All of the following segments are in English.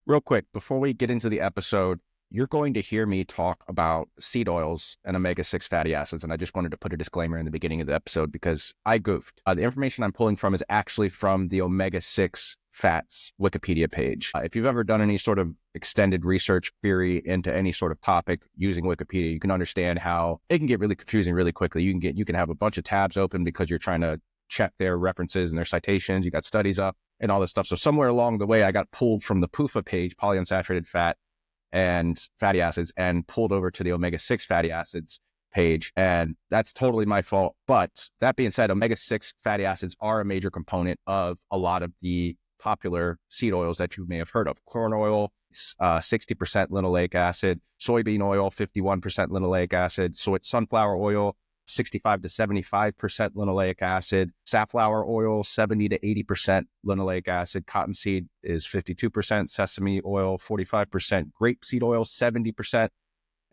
Real quick, before we get into the episode, you're going to hear me talk about seed oils and omega-6 fatty acids. And I just wanted to put a disclaimer in the beginning of the episode because I goofed. The information I'm pulling from is actually from the omega-6 fats Wikipedia page. If you've ever done any sort of extended research query into any sort of topic using Wikipedia, you can understand how it can get really confusing really quickly. You can have a bunch of tabs open because you're trying to check their references and their citations. You got studies up and all this stuff. So somewhere along the way, I got pulled from the PUFA page, polyunsaturated fat and fatty acids, and pulled over to the omega-6 fatty acids page. And that's totally my fault. But that being said, omega-6 fatty acids are a major component of a lot of the popular seed oils that you may have heard of. Corn oil, 60% linoleic acid, soybean oil, 51% linoleic acid, sunflower oil, 65 to 75% linoleic acid, safflower oil, 70 to 80% linoleic acid, cottonseed is 52%, sesame oil, 45%, grapeseed oil, 70%.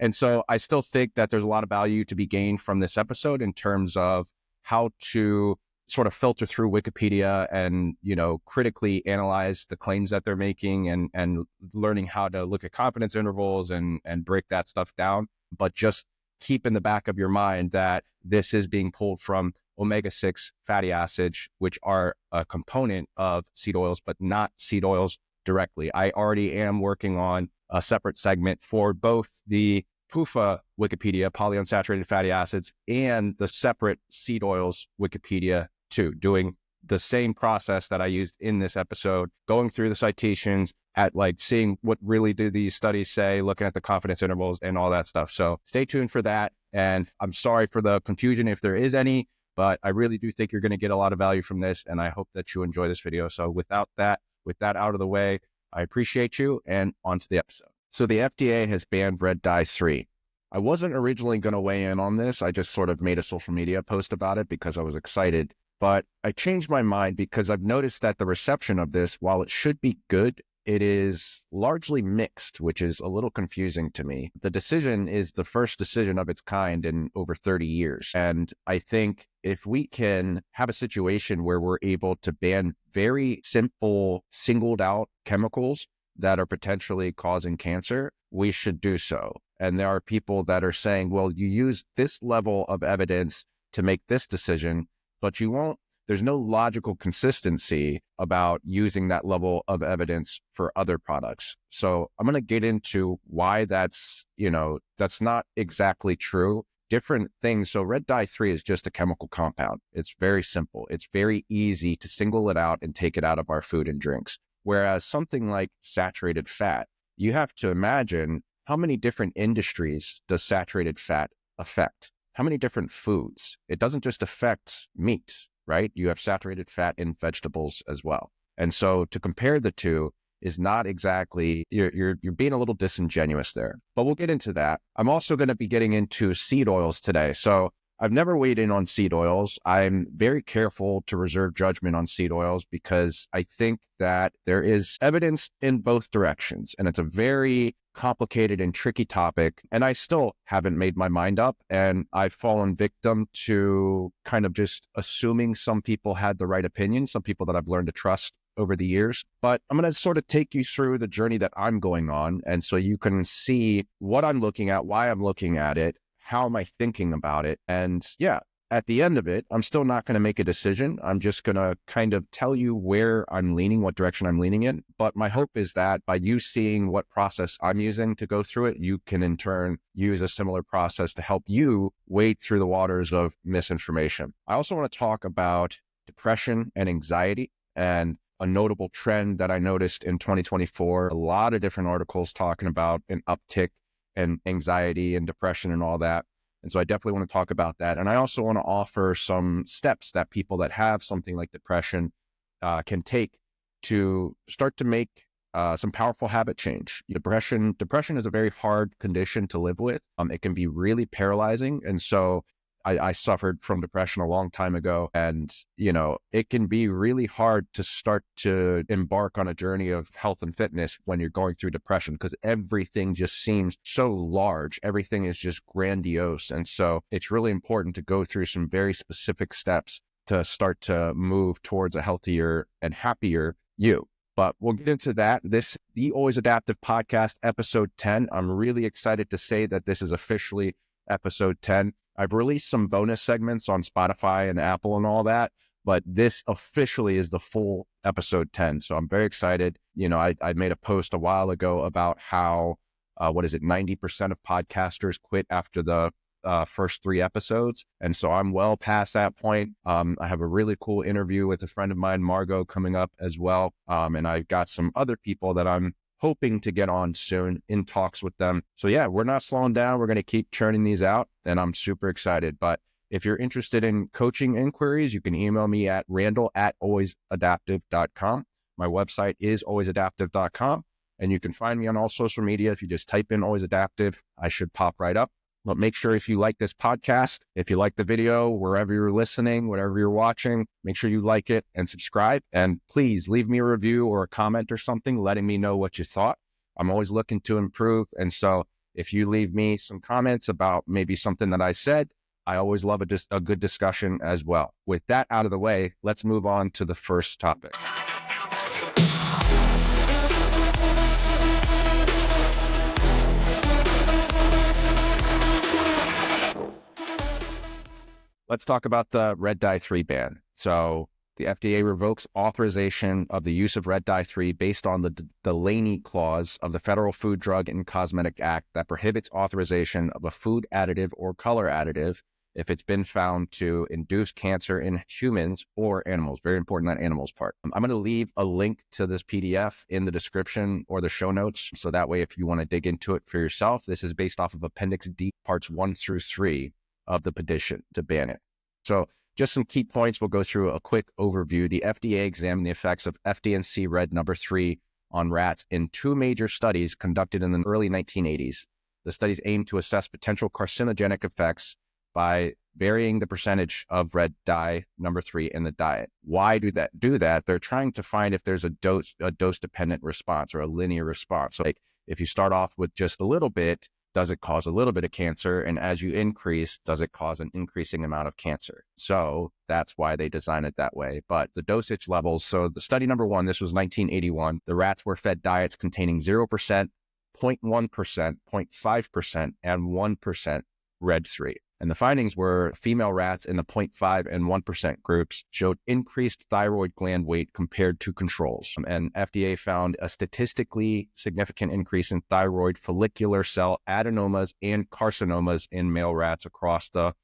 And so I still think that there's a lot of value to be gained from this episode in terms of how to sort of filter through Wikipedia and, critically analyze the claims that they're making and learning how to look at confidence intervals and break that stuff down. But just keep in the back of your mind that this is being pulled from omega-6 fatty acids, which are a component of seed oils, but not seed oils directly. I already am working on a separate segment for both the PUFA Wikipedia, polyunsaturated fatty acids, and the separate seed oils Wikipedia too, doing the same process that I used in this episode, going through the citations, at seeing what really do these studies say, looking at the confidence intervals and all that stuff. So stay tuned for that. And I'm sorry for the confusion if there is any, but I really do think you're going to get a lot of value from this. And I hope that you enjoy this video. So with that out of the way, I appreciate you, and on to the episode. So the FDA has banned red dye 3. I wasn't originally going to weigh in on this. I just sort of made a social media post about it because I was excited. But I changed my mind because I've noticed that the reception of this, while it should be good, it is largely mixed, which is a little confusing to me. The decision is the first decision of its kind in over 30 years. And I think if we can have a situation where we're able to ban very simple, singled out chemicals that are potentially causing cancer, we should do so. And there are people that are saying, well, you use this level of evidence to make this decision, but there's no logical consistency about using that level of evidence for other products. So I'm going to get into why that's not exactly true. Different things. So red dye 3 is just a chemical compound. It's very simple. It's very easy to single it out and take it out of our food and drinks. Whereas something like saturated fat, you have to imagine how many different industries does saturated fat affect? How many different foods? It doesn't just affect meat, right? You have saturated fat in vegetables as well. And so to compare the two is not exactly, you're being a little disingenuous there, but we'll get into that. I'm also going to be getting into seed oils today. So I've never weighed in on seed oils. I'm very careful to reserve judgment on seed oils because I think that there is evidence in both directions, and it's a very complicated and tricky topic. And I still haven't made my mind up, and I've fallen victim to kind of just assuming some people had the right opinion, some people that I've learned to trust over the years. But I'm going to sort of take you through the journey that I'm going on. And so you can see what I'm looking at, why I'm looking at it, how am I thinking about it? And yeah, at the end of it, I'm still not going to make a decision. I'm just going to kind of tell you where I'm leaning, what direction I'm leaning in. But my hope is that by you seeing what process I'm using to go through it, you can in turn use a similar process to help you wade through the waters of misinformation. I also want to talk about depression and anxiety, and a notable trend that I noticed in 2024, a lot of different articles talking about an uptick and anxiety and depression and all that. And so I definitely want to talk about that. And I also want to offer some steps that people that have something like depression can take to start to make some powerful habit change. Depression is a very hard condition to live with. It can be really paralyzing. And so I suffered from depression a long time ago, and, it can be really hard to start to embark on a journey of health and fitness when you're going through depression, because everything just seems so large. Everything is just grandiose. And so it's really important to go through some very specific steps to start to move towards a healthier and happier you. But we'll get into that. The Always Adaptive podcast, episode 10. I'm really excited to say that this is officially episode 10. I've released some bonus segments on Spotify and Apple and all that, but this officially is the full episode 10. So I'm very excited. I made a post a while ago about how, 90% of podcasters quit after the first 3 episodes. And so I'm well past that point. I have a really cool interview with a friend of mine, Margot, coming up as well. And I've got some other people that I'm hoping to get on soon, in talks with them. So yeah, we're not slowing down. We're going to keep churning these out, and I'm super excited. But if you're interested in coaching inquiries, you can email me at randall@alwaysadaptive.com. My website is alwaysadaptive.com, and you can find me on all social media. If you just type in Always Adaptive, I should pop right up. But make sure, if you like this podcast, if you like the video, wherever you're listening, whatever you're watching, make sure you like it and subscribe. And please leave me a review or a comment or something letting me know what you thought. I'm always looking to improve. And so if you leave me some comments about maybe something that I said, I always love a good discussion as well. With that out of the way, let's move on to the first topic. Let's talk about the red dye 3 ban. So the FDA revokes authorization of the use of red dye 3 based on the Delaney clause of the Federal Food, Drug, and Cosmetic Act that prohibits authorization of a food additive or color additive if it's been found to induce cancer in humans or animals. Very important, that animals part. I'm going to leave a link to this PDF in the description or the show notes. So that way, if you want to dig into it for yourself, this is based off of Appendix D, parts 1 through 3 of the petition to ban it. So just some key points. We'll go through a quick overview. The FDA examined the effects of FD&C red number 3 on rats in 2 major studies conducted in the early 1980s. The studies aimed to assess potential carcinogenic effects by varying the percentage of red dye number 3 in the diet. Why do that? They're trying to find if there's a dose-dependent response or a linear response. So like if you start off with just a little bit, does it cause a little bit of cancer? And as you increase, does it cause an increasing amount of cancer? So that's why they designed it that way. But the dosage levels, so the study number 1, this was 1981. The rats were fed diets containing 0%, 0.1%, 0.5%, and 1% red 3. And the findings were female rats in the 0.5 and 1% groups showed increased thyroid gland weight compared to controls. And FDA found a statistically significant increase in thyroid follicular cell adenomas and carcinomas in male rats across the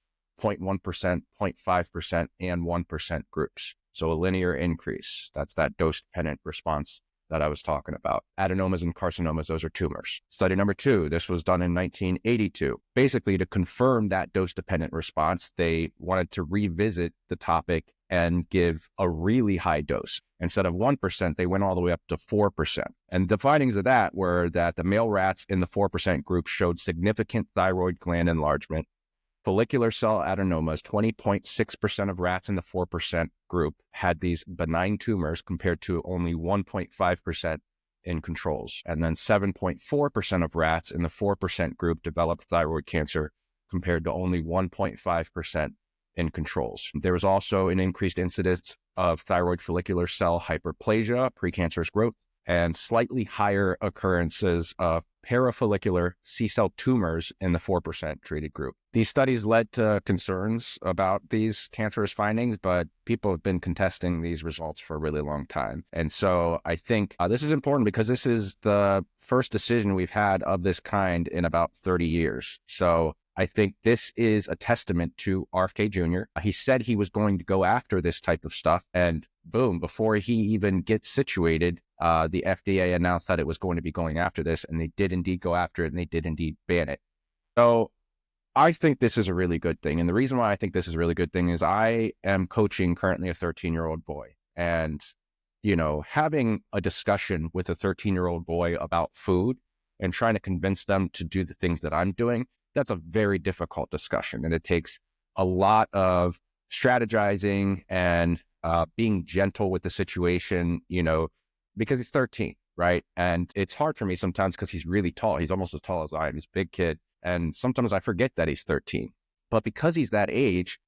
0.1%, 0.5%, and 1% groups. So a linear increase. That's that dose-dependent response that I was talking about. Adenomas and carcinomas, those are tumors. Study number 2, this was done in 1982. Basically, to confirm that dose-dependent response, they wanted to revisit the topic and give a really high dose. Instead of 1%, they went all the way up to 4%. And the findings of that were that the male rats in the 4% group showed significant thyroid gland enlargement. Follicular cell adenomas, 20.6% of rats in the 4% group had these benign tumors compared to only 1.5% in controls. And then 7.4% of rats in the 4% group developed thyroid cancer compared to only 1.5% in controls. There was also an increased incidence of thyroid follicular cell hyperplasia, precancerous growth, and slightly higher occurrences of parafollicular C-cell tumors in the 4% treated group. These studies led to concerns about these cancerous findings, but people have been contesting these results for a really long time. And so I think this is important because this is the first decision we've had of this kind in about 30 years. So I think this is a testament to RFK Jr. He said he was going to go after this type of stuff, and boom, before he even gets situated, the FDA announced that it was going to be going after this, and they did indeed go after it, and they did indeed ban it. So I think this is a really good thing. And the reason why I think this is a really good thing is I am coaching currently a 13-year-old boy. And, having a discussion with a 13-year-old boy about food and trying to convince them to do the things that I'm doing, that's a very difficult discussion. And it takes a lot of strategizing and being gentle with the situation, because he's 13, right? And it's hard for me sometimes because he's really tall. He's almost as tall as I am. He's a big kid. And sometimes I forget that he's 13. But because he's that age,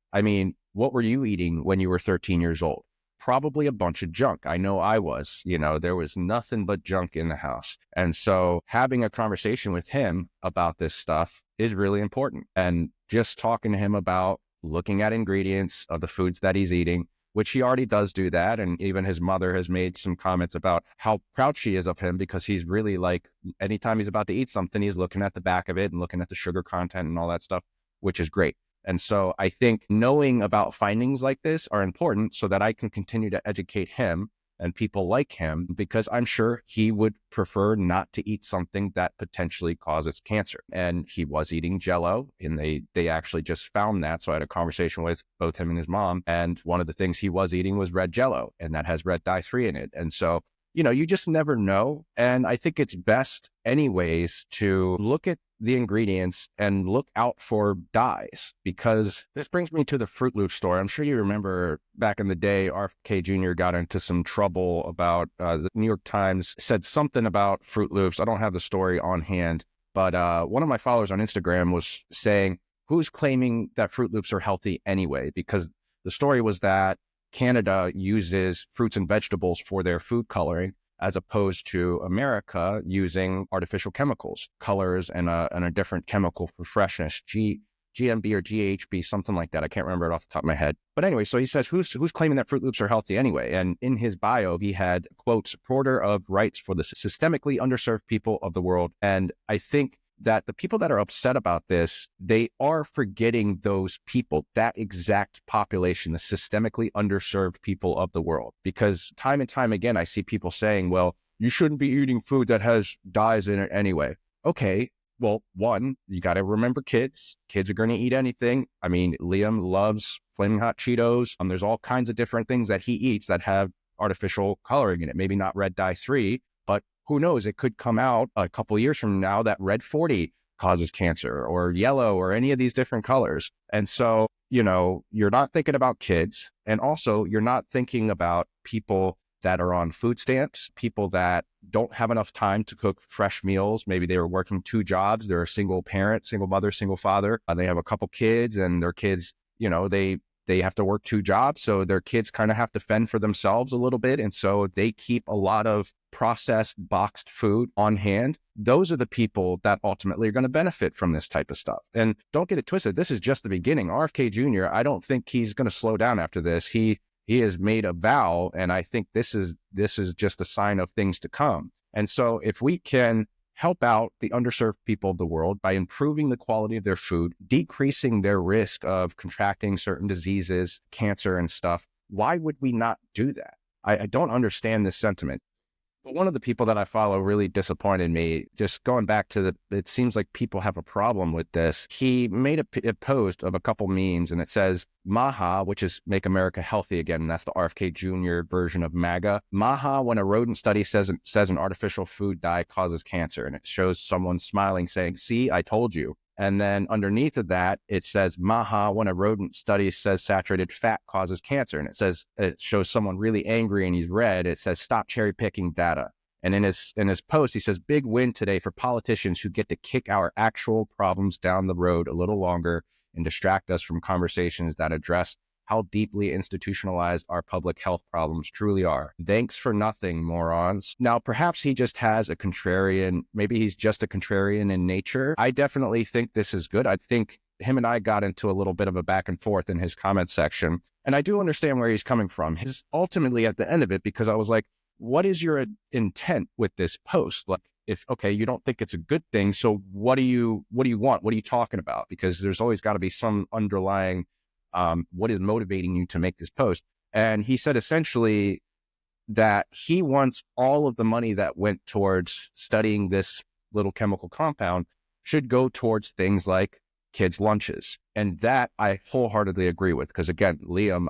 what were you eating when you were 13 years old? probably a bunch of junk. I know I was, there was nothing but junk in the house. And so having a conversation with him about this stuff is really important. And just talking to him about looking at ingredients of the foods that he's eating, which he already does do that. And even his mother has made some comments about how proud she is of him, because he's really like, anytime he's about to eat something, he's looking at the back of it and looking at the sugar content and all that stuff, which is great. And so I think knowing about findings like this are important so that I can continue to educate him and people like him, because I'm sure he would prefer not to eat something that potentially causes cancer. And he was eating Jell-O, and they actually just found that. So I had a conversation with both him and his mom, and one of the things he was eating was red Jell-O, and that has red dye-3 in it. And so, you just never know. And I think it's best anyways to look at the ingredients and look out for dyes, because this brings me to the Fruit Loop story. I'm sure you remember back in the day, RFK Jr. got into some trouble about the New York Times said something about Fruit Loops. I don't have the story on hand, but one of my followers on Instagram was saying, who's claiming that Fruit Loops are healthy anyway? Because the story was that Canada uses fruits and vegetables for their food coloring, as opposed to America using artificial chemicals, colors, and a different chemical for freshness, GMB or GHB, something like that. I can't remember it off the top of my head. But anyway, so he says, who's claiming that Fruit Loops are healthy anyway? And in his bio, he had, quote, supporter of rights for the systemically underserved people of the world. And I think that the people that are upset about this, they are forgetting those people, that exact population, the systemically underserved people of the world. Because time and time again, I see people saying, well, you shouldn't be eating food that has dyes in it anyway. Okay, well, one, you got to remember kids. Kids are going to eat anything. I mean, Liam loves Flaming Hot Cheetos. There's all kinds of different things that he eats that have artificial coloring in it. Maybe not red dye-3, but who knows? It could come out a couple of years from now that red 40 causes cancer, or yellow, or any of these different colors. And so, you're not thinking about kids. And also, you're not thinking about people that are on food stamps, people that don't have enough time to cook fresh meals. Maybe they were working 2 jobs. They're a single parent, single mother, single father. They have a couple kids, and their kids, they have to work 2 jobs. So their kids kind of have to fend for themselves a little bit. And so they keep a lot of processed, boxed food on hand. Those are the people that ultimately are going to benefit from this type of stuff. And don't get it twisted. This is just the beginning. RFK Jr., I don't think he's going to slow down after this. He has made a vow, and I think this is just a sign of things to come. And so if we can help out the underserved people of the world by improving the quality of their food, decreasing their risk of contracting certain diseases, cancer and stuff, why would we not do that? I don't understand this sentiment. But one of the people that I follow really disappointed me. Just going back to it seems like people have a problem with this. He made a post of a couple memes, and it says MAHA, which is Make America Healthy Again. And that's the RFK Jr. version of MAGA. MAHA, when a rodent study says an artificial food dye causes cancer. And it shows someone smiling saying, see, I told you. And then underneath of that, it says MAHA, when a rodent study says saturated fat causes cancer. And it shows someone really angry and he's red. It says, stop cherry picking data. And in his post, he says, big win today for politicians who get to kick our actual problems down the road a little longer and distract us from conversations that address how deeply institutionalized our public health problems truly are. Thanks for nothing, morons. Now, perhaps he just has a contrarian, maybe he's just a contrarian in nature. I definitely think this is good. I think him and I got into a little bit of a back and forth in his comment section, and I do understand where he's coming from. His ultimately at the end of it, because I was like, what is your intent with this post? Like, okay, you don't think it's a good thing, so what do you want? What are you talking about? Because there's always got to be some underlying what is motivating you to make this post? And he said essentially that he wants all of the money that went towards studying this little chemical compound should go towards things like kids' lunches. And that I wholeheartedly agree with. Because again,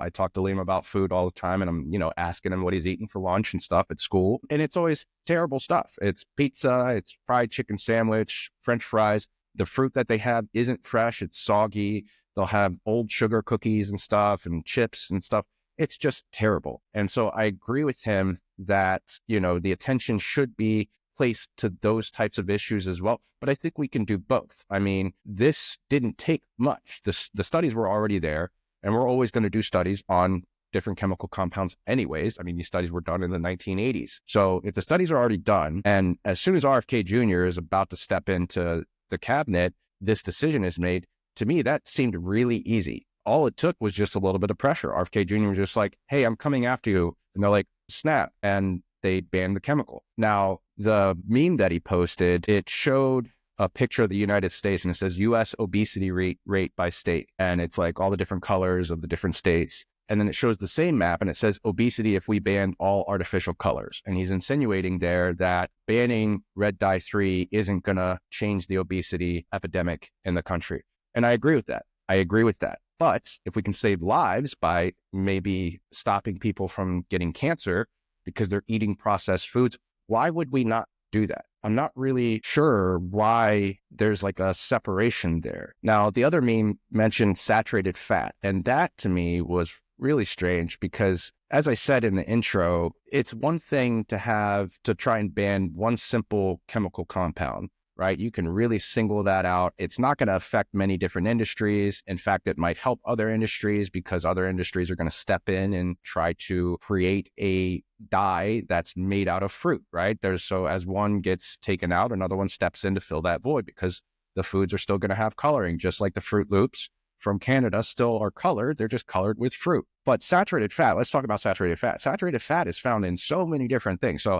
I talk to Liam about food all the time, and I'm, asking him what he's eating for lunch and stuff at school. And it's always terrible stuff. It's pizza, it's fried chicken sandwich, French fries. The fruit that they have isn't fresh, it's soggy. They'll have old sugar cookies and stuff and chips and stuff. It's just terrible. And so I agree with him that, the attention should be placed to those types of issues as well. But I think we can do both. I mean, this didn't take much. The studies were already there, and we're always going to do studies on different chemical compounds anyways. I mean, these studies were done in the 1980s. So if the studies are already done, and as soon as RFK Jr. is about to step into the cabinet, this decision is made, to me, that seemed really easy. All it took was just a little bit of pressure. RFK Jr. was just like, hey, I'm coming after you. And they're like, snap. And they banned the chemical. Now, the meme that he posted, it showed a picture of the United States and it says U.S. obesity rate by state. And it's like all the different colors of the different states. And then it shows the same map and it says obesity if we ban all artificial colors. And he's insinuating there that banning red dye 3 isn't going to change the obesity epidemic in the country. And I agree with that. But if we can save lives by maybe stopping people from getting cancer because they're eating processed foods, why would we not do that? I'm not really sure why there's like a separation there. Now, the other meme mentioned saturated fat, and that to me was really strange because, as I said in the intro, it's one thing to try and ban one simple chemical compound, right? You can really single that out. It's not going to affect many different industries. In fact, it might help other industries because other industries are going to step in and try to create a dye that's made out of fruit, right? So as one gets taken out, another one steps in to fill that void because the foods are still going to have coloring, just like the Fruit Loops from Canada still are colored. They're just colored with fruit. But saturated fat, let's talk about saturated fat. Saturated fat is found in so many different things. So,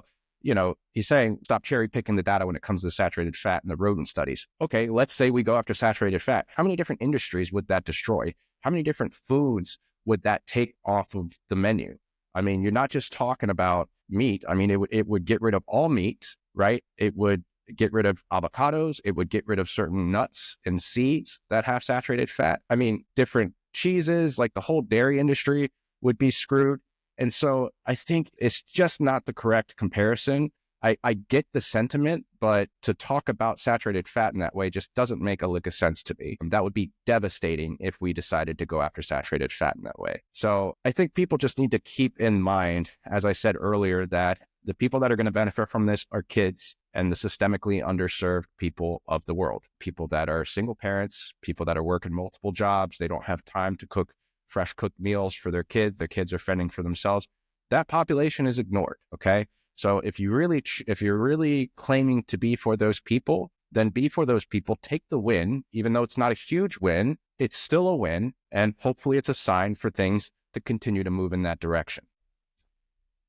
he's saying stop cherry picking the data when it comes to saturated fat in the rodent studies. Okay, let's say we go after saturated fat. How many different industries would that destroy? How many different foods would that take off of the menu? I mean, you're not just talking about meat. I mean, it would get rid of all meat, right? It would get rid of avocados. It would get rid of certain nuts and seeds that have saturated fat. I mean, different cheeses, like the whole dairy industry would be screwed. And so I think it's just not the correct comparison. I get the sentiment, but to talk about saturated fat in that way just doesn't make a lick of sense to me. That would be devastating if we decided to go after saturated fat in that way. So I think people just need to keep in mind, as I said earlier, that the people that are going to benefit from this are kids and the systemically underserved people of the world, people that are single parents, people that are working multiple jobs. They don't have time to cook fresh cooked meals for their kids. Their kids are fending for themselves. That population is ignored. Okay. So if you're really claiming to be for those people, then be for those people, take the win, even though it's not a huge win, it's still a win. And hopefully it's a sign for things to continue to move in that direction.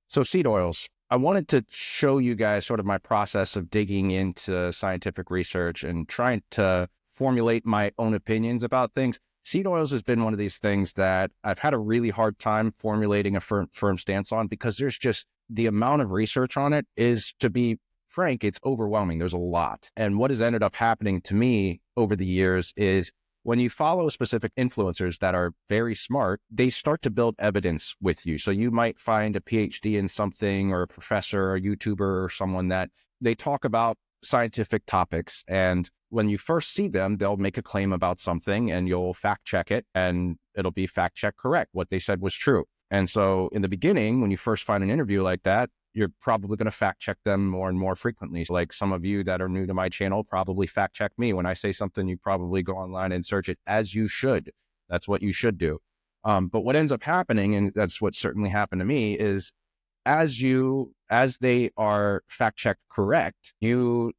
So seed oils, I wanted to show you guys sort of my process of digging into scientific research and trying to formulate my own opinions about things. Seed oils has been one of these things that I've had a really hard time formulating a firm stance on because there's just the amount of research on it is, to be frank, it's overwhelming. There's a lot. And what has ended up happening to me over the years is when you follow specific influencers that are very smart, they start to build evidence with you. So you might find a PhD in something or a professor or a YouTuber or someone that they talk about scientific topics. And when you first see them, they'll make a claim about something and you'll fact check it and it'll be fact check correct. What they said was true. And so in the beginning, when you first find an interview like that, you're probably going to fact check them more and more frequently. So like some of you that are new to my channel probably fact check me. When I say something, you probably go online and search it, as you should. That's what you should do. But what ends up happening, and that's what certainly happened to me, is as they are fact checked correct, you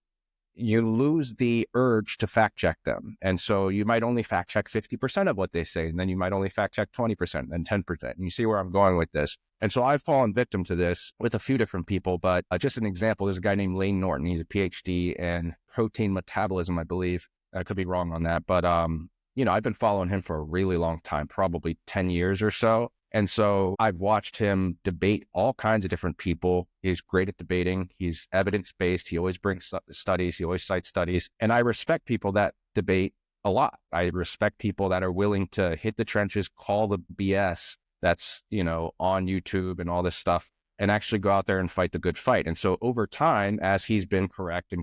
lose the urge to fact check them. And so you might only fact check 50% of what they say. And then you might only fact check 20%, then 10%. And you see where I'm going with this. And so I've fallen victim to this with a few different people, but just an example, there's a guy named Lane Norton. He's a PhD in protein metabolism, I believe. I could be wrong on that, but I've been following him for a really long time, probably 10 years or so. And so I've watched him debate all kinds of different people. He's great at debating. He's evidence-based. He always brings studies. He always cites studies. And I respect people that debate a lot. I respect people that are willing to hit the trenches, call the BS that's, on YouTube and all this stuff, and actually go out there and fight the good fight. And so over time, as he's been correct,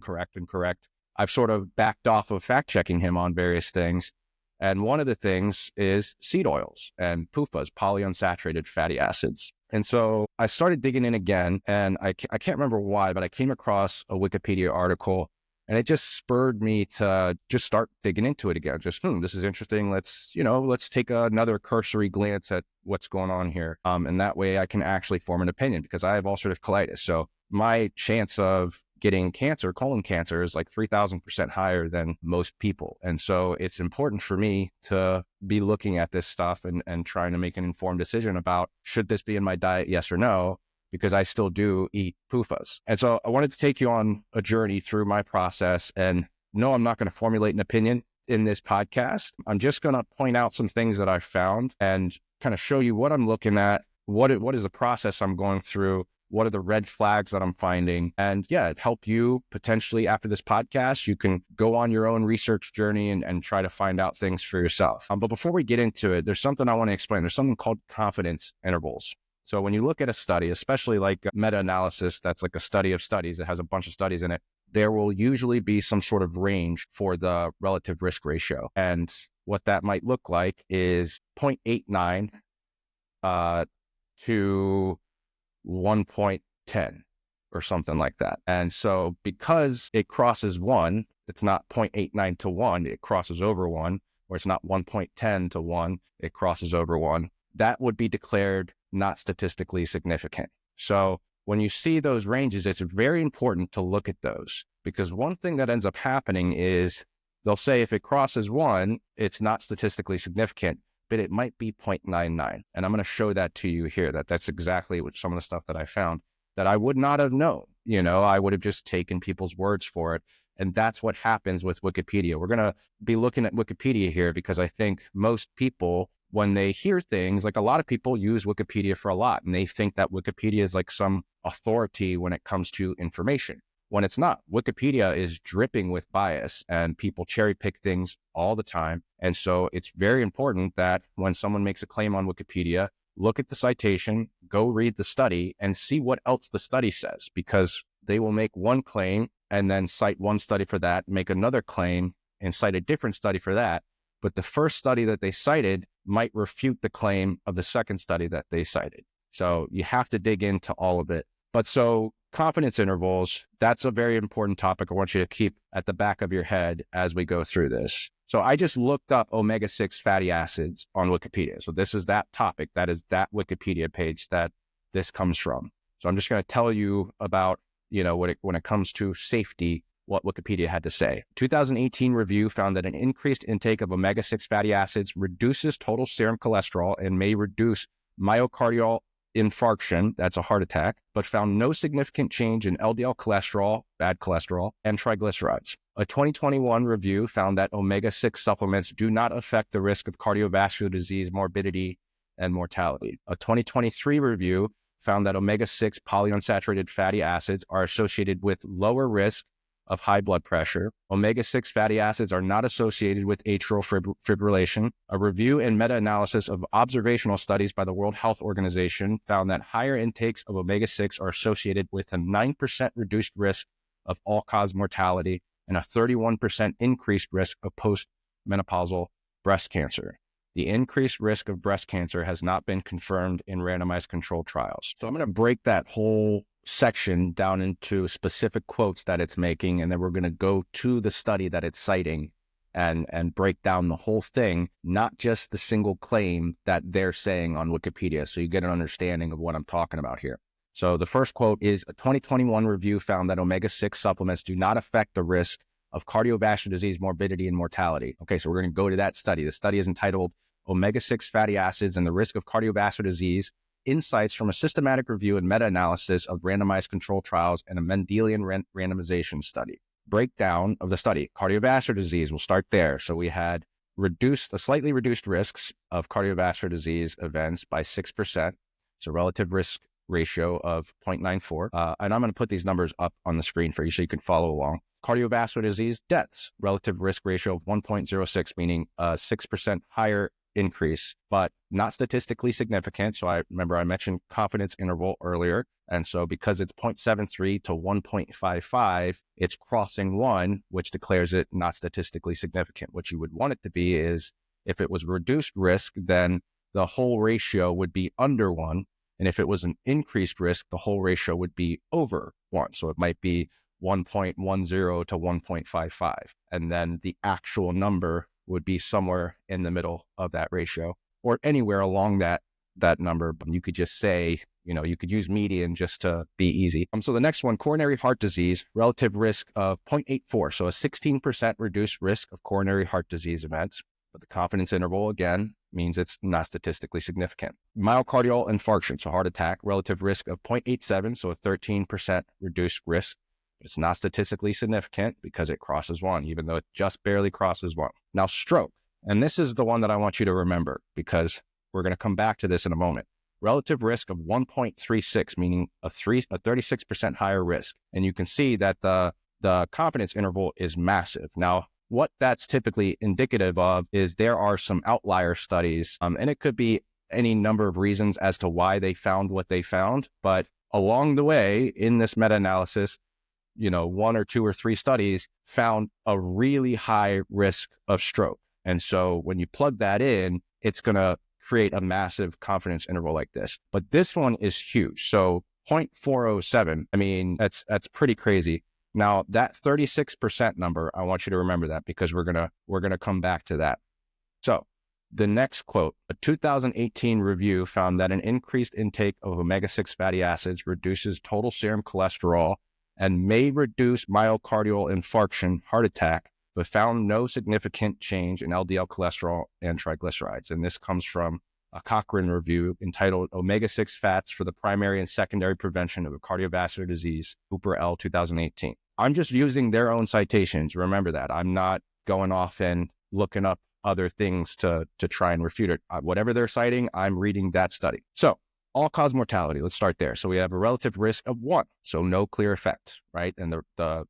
I've sort of backed off of fact-checking him on various things. And one of the things is seed oils and PUFAs, polyunsaturated fatty acids. And so I started digging in again, and I can't remember why, but I came across a Wikipedia article And it just spurred me to just start digging into it again. Just, this is interesting. Let's take another cursory glance at what's going on here. And that way I can actually form an opinion, because I have ulcerative colitis. So my chance of getting cancer, colon cancer, is like 3,000% higher than most people. And so it's important for me to be looking at this stuff and trying to make an informed decision about, should this be in my diet, yes or no? Because I still do eat PUFAs. And so I wanted to take you on a journey through my process. And no, I'm not going to formulate an opinion in this podcast. I'm just going to point out some things that I've found and kind of show you what I'm looking at, what is the process I'm going through, what are the red flags that I'm finding, and help you potentially after this podcast. You can go on your own research journey and try to find out things for yourself. But before we get into it, there's something I want to explain. There's something called confidence intervals. So when you look at a study, especially like meta-analysis, that's like a study of studies, it has a bunch of studies in it, there will usually be some sort of range for the relative risk ratio. And what that might look like is 0.89 to 1.10 or something like that. And so because it crosses 1, it's not 0.89 to 1, it crosses over 1, or it's not 1.10 to 1, it crosses over 1, that would be declared not statistically significant. So when you see those ranges, it's very important to look at those, because one thing that ends up happening is they'll say if it crosses 1, it's not statistically significant, but it might be 0.99. And I'm going to show that to you here, that's exactly what some of the stuff that I found that I would not have known. I would have just taken people's words for it. And that's what happens with Wikipedia. We're going to be looking at Wikipedia here because I think most people, when they hear things, like a lot of people use Wikipedia for a lot, and they think that Wikipedia is like some authority when it comes to information, when it's not. Wikipedia is dripping with bias and people cherry pick things all the time. And so it's very important that when someone makes a claim on Wikipedia, look at the citation, go read the study and see what else the study says, because they will make one claim and then cite one study for that, make another claim and cite a different study for that. But the first study that they cited might refute the claim of the second study that they cited. So you have to dig into all of it. But so confidence intervals, that's a very important topic I want you to keep at the back of your head as we go through this. So I just looked up omega-6 fatty acids on Wikipedia. So this is that topic. That is that Wikipedia page that this comes from. So I'm just going to tell you about, when it comes to safety, what Wikipedia had to say. 2018 review found that an increased intake of omega-6 fatty acids reduces total serum cholesterol and may reduce myocardial infarction, that's a heart attack, but found no significant change in LDL cholesterol, bad cholesterol, and triglycerides. A 2021 review found that omega-6 supplements do not affect the risk of cardiovascular disease, morbidity, and mortality. A 2023 review found that omega-6 polyunsaturated fatty acids are associated with lower risk of high blood pressure. Omega-6 fatty acids are not associated with atrial fibrillation. A review and meta-analysis of observational studies by the World Health Organization found that higher intakes of omega-6 are associated with a 9% reduced risk of all-cause mortality and a 31% increased risk of postmenopausal breast cancer. The increased risk of breast cancer has not been confirmed in randomized controlled trials. So I'm going to break that whole section down into specific quotes that it's making, and then we're going to go to the study that it's citing and break down the whole thing, not just the single claim that they're saying on Wikipedia, so you get an understanding of what I'm talking about here. So the first quote is, a 2021 review found that omega-6 supplements do not affect the risk of cardiovascular disease, morbidity, and mortality. Okay, so we're going to go to that study. The study is entitled Omega-6 Fatty Acids and the Risk of Cardiovascular Disease, Insights from a Systematic Review and Meta-Analysis of Randomized Controlled Trials and a Mendelian Randomization Study. Breakdown of the study. Cardiovascular disease, we'll start there. So we had slightly reduced risks of cardiovascular disease events by 6%. So relative risk ratio of 0.94. And I'm going to put these numbers up on the screen for you so you can follow along. Cardiovascular disease deaths, relative risk ratio of 1.06, meaning a 6% higher increase, but not statistically significant. So I mentioned confidence interval earlier. And so because it's 0.73 to 1.55, it's crossing 1, which declares it not statistically significant. What you would want it to be is, if it was reduced risk, then the whole ratio would be under 1. And if it was an increased risk, the whole ratio would be over 1. So it might be 1.10 to 1.55. And then the actual number would be somewhere in the middle of that ratio or anywhere along that number. But you could just say, you could use median just to be easy. So the next one, coronary heart disease, relative risk of 0.84. So a 16% reduced risk of coronary heart disease events. But the confidence interval, again, means it's not statistically significant. Myocardial infarction, so heart attack, relative risk of 0.87, so a 13% reduced risk. But it's not statistically significant because it crosses 1, even though it just barely crosses 1. Now, stroke, and this is the one that I want you to remember because we're going to come back to this in a moment. Relative risk of 1.36, meaning a 36% higher risk. And you can see that the confidence interval is massive. Now, what that's typically indicative of is there are some outlier studies, and it could be any number of reasons as to why they found what they found. But along the way in this meta-analysis, 1 or 2 or 3 studies found a really high risk of stroke. And so when you plug that in, it's going to create a massive confidence interval like this. But this one is huge. So 0.407, I mean, that's pretty crazy. Now, that 36% number, I want you to remember that because we're gonna come back to that. So the next quote, a 2018 review found that an increased intake of omega-6 fatty acids reduces total serum cholesterol and may reduce myocardial infarction, heart attack, but found no significant change in LDL cholesterol and triglycerides. And this comes from a Cochrane review entitled Omega-6 Fats for the Primary and Secondary Prevention of Cardiovascular Disease, Hooper L. 2018. I'm just using their own citations. Remember that. I'm not going off and looking up other things to try and refute it. Whatever they're citing, I'm reading that study. So all-cause mortality, let's start there. So we have a relative risk of 1, so no clear effect, right? And the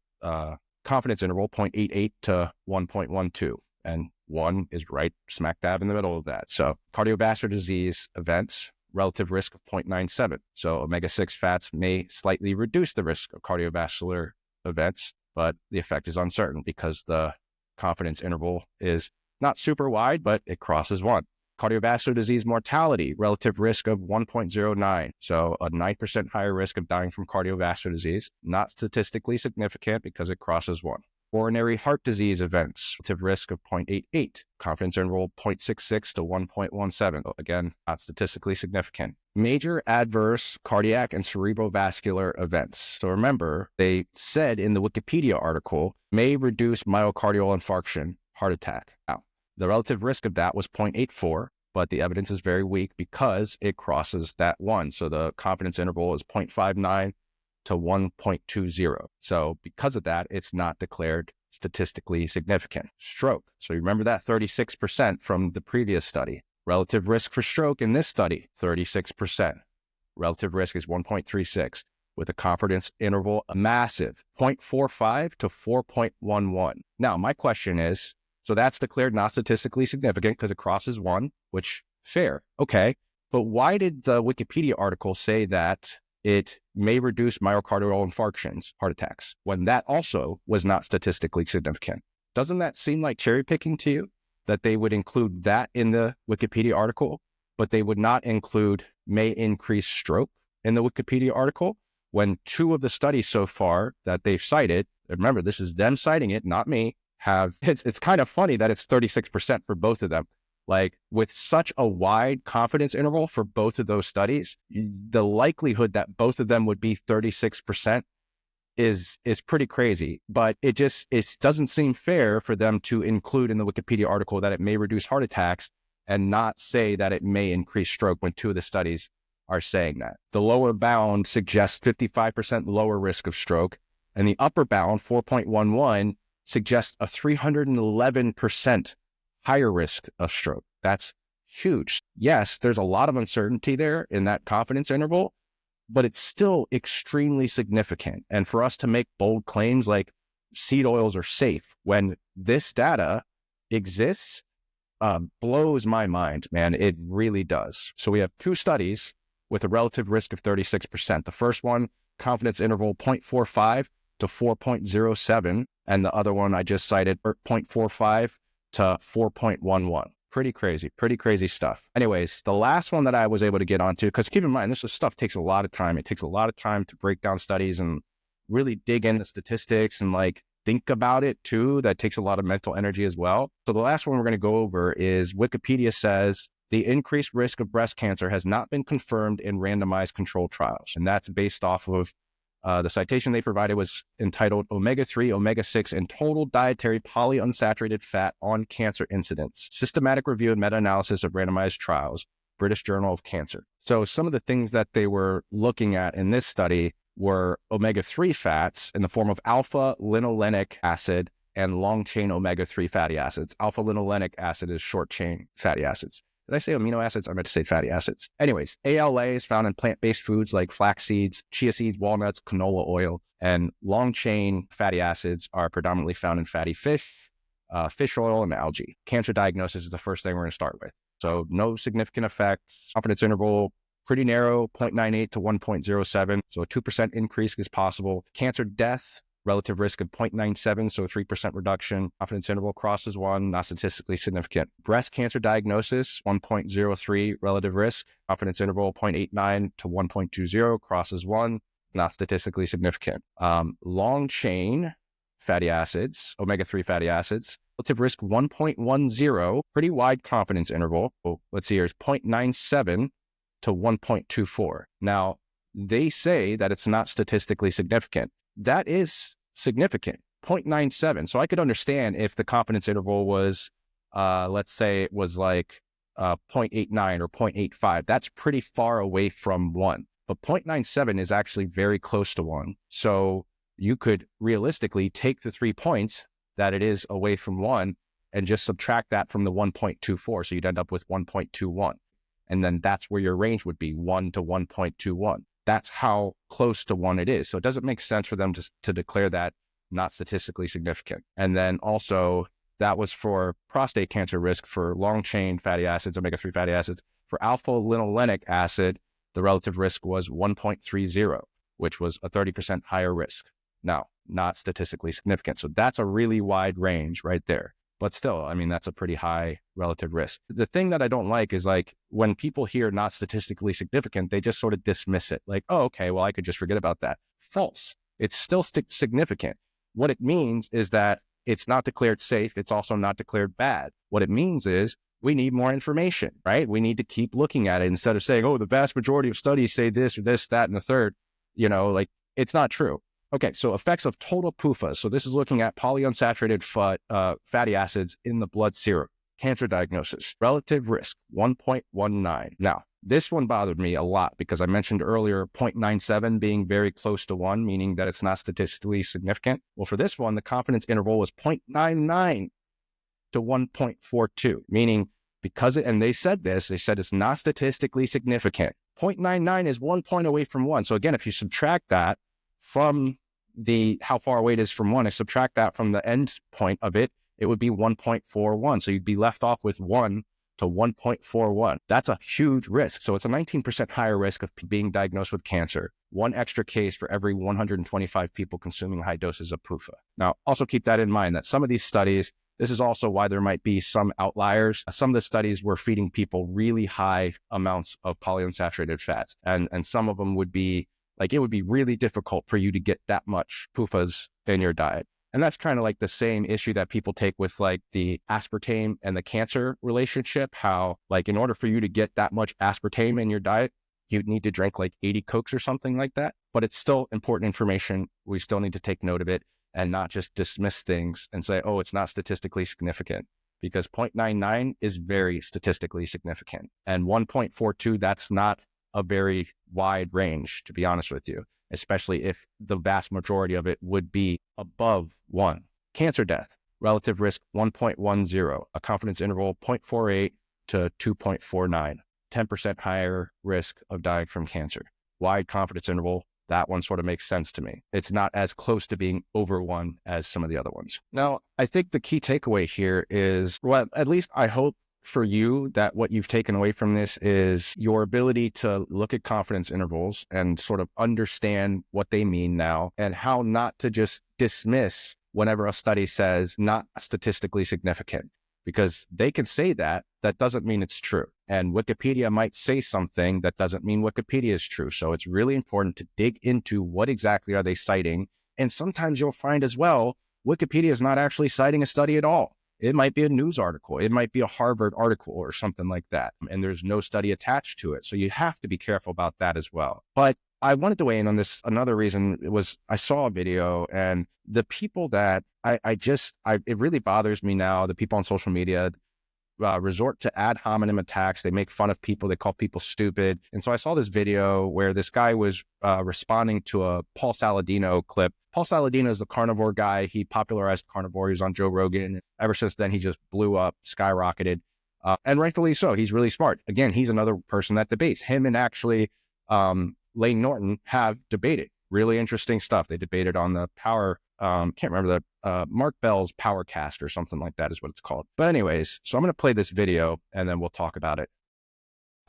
confidence interval, 0.88 to 1.12. And 1 is right smack dab in the middle of that. So cardiovascular disease events, relative risk of 0.97. So omega-6 fats may slightly reduce the risk of cardiovascular events, but the effect is uncertain because the confidence interval is not super wide, but it crosses 1. Cardiovascular disease mortality, relative risk of 1.09. So a 9% higher risk of dying from cardiovascular disease, not statistically significant because it crosses 1. Coronary heart disease events, relative risk of 0.88, confidence interval 0.66 to 1.17. Again, not statistically significant. Major adverse cardiac and cerebrovascular events. So remember, they said in the Wikipedia article, may reduce myocardial infarction, heart attack. Now, the relative risk of that was 0.84, but the evidence is very weak because it crosses that 1. So the confidence interval is 0.59 to 1.20. So because of that, it's not declared statistically significant. Stroke. So you remember that 36% from the previous study. Relative risk for stroke in this study, 36%. Relative risk is 1.36 with a confidence interval, a massive 0.45 to 4.11. Now, my question is, so that's declared not statistically significant because it crosses 1, which fair. Okay. But why did the Wikipedia article say that it may reduce myocardial infarctions, heart attacks, when that also was not statistically significant? Doesn't that seem like cherry picking to you? That they would include that in the Wikipedia article, but they would not include may increase stroke in the Wikipedia article when 2 of the studies so far that they've cited, remember, this is them citing it, not me, it's kind of funny that it's 36% for both of them. Like with such a wide confidence interval for both of those studies, the likelihood that both of them would be 36% is pretty crazy. But it doesn't seem fair for them to include in the Wikipedia article that it may reduce heart attacks and not say that it may increase stroke when 2 of the studies are saying that. The lower bound suggests 55% lower risk of stroke, and the upper bound, 4.11, suggests a 311% higher risk of stroke. That's huge. Yes, there's a lot of uncertainty there in that confidence interval, but it's still extremely significant. And for us to make bold claims like seed oils are safe when this data exists, blows my mind, man. It really does. So we have 2 studies with a relative risk of 36%. The first one, confidence interval 0.45 to 4.07. And the other one I just cited, 0.45 to 4.11. Pretty crazy stuff. Anyways, the last one that I was able to get onto, because keep in mind, this stuff takes a lot of time. It takes a lot of time to break down studies and really dig into statistics and like think about it too. That takes a lot of mental energy as well. So the last one we're going to go over is Wikipedia says the increased risk of breast cancer has not been confirmed in randomized controlled trials. And that's based off of the citation they provided was entitled Omega-3, Omega-6, and Total Dietary Polyunsaturated Fat on Cancer Incidence, Systematic Review and Meta-Analysis of Randomized Trials, British Journal of Cancer. So some of the things that they were looking at in this study were omega-3 fats in the form of alpha-linolenic acid and long-chain omega-3 fatty acids. Alpha-linolenic acid is short-chain fatty acids. Did I say amino acids? I meant to say fatty acids. Anyways, ALA is found in plant-based foods like flax seeds, chia seeds, walnuts, canola oil, and long-chain fatty acids are predominantly found in fatty fish, fish oil, and algae. Cancer diagnosis is the first thing we're going to start with. So no significant effects, confidence interval, pretty narrow, 0.98 to 1.07. So a 2% increase is possible. Cancer death, relative risk of 0.97, so a 3% reduction. Confidence interval crosses 1, not statistically significant. Breast cancer diagnosis, 1.03 relative risk. Confidence interval 0.89 to 1.20, crosses 1, not statistically significant. Long chain fatty acids, omega-3 fatty acids, relative risk 1.10, pretty wide confidence interval. Oh, let's see, here's 0.97 to 1.24. Now, they say that it's not statistically significant. That is significant, 0.97. So I could understand if the confidence interval was, let's say it was like 0.89 or 0.85. That's pretty far away from 1. But 0.97 is actually very close to 1. So you could realistically take the 3 points that it is away from 1 and just subtract that from the 1.24. So you'd end up with 1.21. And then that's where your range would be, 1 to 1.21. That's how close to 1 it is. So it doesn't make sense for them to declare that not statistically significant. And then also that was for prostate cancer risk for long chain fatty acids, omega-3 fatty acids. For alpha-linolenic acid, the relative risk was 1.30, which was a 30% higher risk. Now, not statistically significant. So that's a really wide range right there. But still, I mean, that's a pretty high relative risk. The thing that I don't like is like when people hear not statistically significant, they just sort of dismiss it. Like, oh, okay, well, I could just forget about that. False. It's still significant. What it means is that it's not declared safe. It's also not declared bad. What it means is we need more information, right? We need to keep looking at it instead of saying, oh, the vast majority of studies say this or this, that, and the third. You know, like it's not true. Okay, so effects of total PUFA. So this is looking at polyunsaturated fatty acids in the blood serum. Cancer diagnosis. Relative risk, 1.19. Now, this one bothered me a lot because I mentioned earlier 0.97 being very close to 1, meaning that it's not statistically significant. Well, for this one, the confidence interval was 0.99 to 1.42, meaning because and they said it's not statistically significant. 0.99 is 1 point away from 1. So again, if you subtract that from how far away it is from 1, I subtract that from the end point of it, it would be 1.41. So you'd be left off with 1 to 1.41. That's a huge risk. So it's a 19% higher risk of being diagnosed with cancer. 1 extra case for every 125 people consuming high doses of PUFA. Now, also keep that in mind that some of these studies, this is also why there might be some outliers. Some of the studies were feeding people really high amounts of polyunsaturated fats. And some of them would be like, it would be really difficult for you to get that much PUFAs in your diet. And that's kind of like the same issue that people take with like the aspartame and the cancer relationship, how like in order for you to get that much aspartame in your diet, you'd need to drink like 80 Cokes or something like that. But it's still important information. We still need to take note of it and not just dismiss things and say, oh, it's not statistically significant, because 0.99 is very statistically significant. And 1.42, that's not a very wide range, to be honest with you, especially if the vast majority of it would be above 1. Cancer death, relative risk 1.10, a confidence interval 0.48 to 2.49, 10% higher risk of dying from cancer. Wide confidence interval, that one sort of makes sense to me. It's not as close to being over 1 as some of the other ones. Now, I think the key takeaway here is, well, at least I hope for you that what you've taken away from this is your ability to look at confidence intervals and sort of understand what they mean now and how not to just dismiss whenever a study says not statistically significant, because they can say that doesn't mean it's true. And Wikipedia might say something that doesn't mean Wikipedia is true. So it's really important to dig into what exactly are they citing And sometimes you'll find as well, Wikipedia is not actually citing a study at all. It might be a news article. It might be a Harvard article or something like that. And there's no study attached to it. So you have to be careful about that as well. But I wanted to weigh in on this. Another reason was I saw a video, and the people that it really bothers me now, the people on social media resort to ad hominem attacks. They make fun of people. They call people stupid. And so I saw this video where this guy was responding to a Paul Saladino clip. Paul Saladino is the carnivore guy. He popularized carnivore. He was on Joe Rogan. Ever since then, he just blew up, skyrocketed. And rightfully so. He's really smart. Again, he's another person that debates. Him and actually Lane Norton have debated. Really interesting stuff. They debated on the Power, can't remember Mark Bell's Powercast or something like that is what it's called. But anyways, so I'm going to play this video and then we'll talk about it.